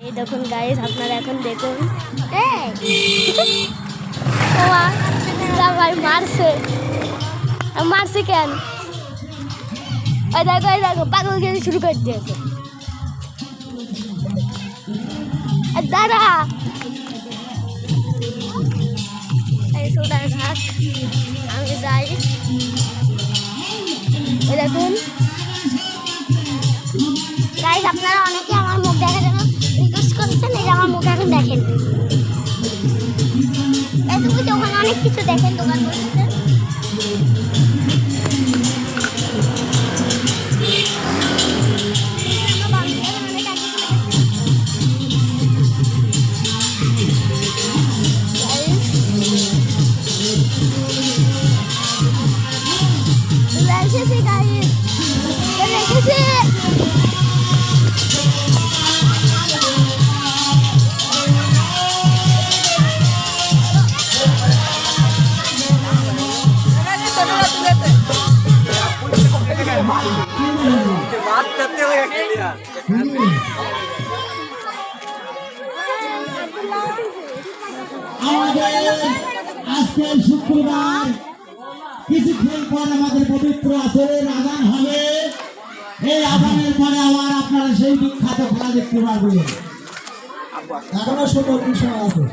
এই দেখুন গাইস, আপনারা এখন দেখুন ভাই মারছে মারছে কেন? দেখো দেখো পাগল গেলে শুরু করে দিয়েছে। দাদা ঘাট আমি যাই। দেখুন গাইস, আপনারা অনেকে আমার মুখ দেখার জন্য রিকোয়েস্ট করছেন, এই যে আমার মুখ এখন দেখেন। ওখানে অনেক কিছু দেখেন, দোকান বসেছে। আজকে শুক্রবার কিছুক্ষণ পর আমাদের পবিত্র আসরের আযান হবে। এই আযানের পরে আবার আপনারা সেই বিখ্যাত খেলা দেখতে পারবেন। এখনো সুন্দর বিষয় আছে।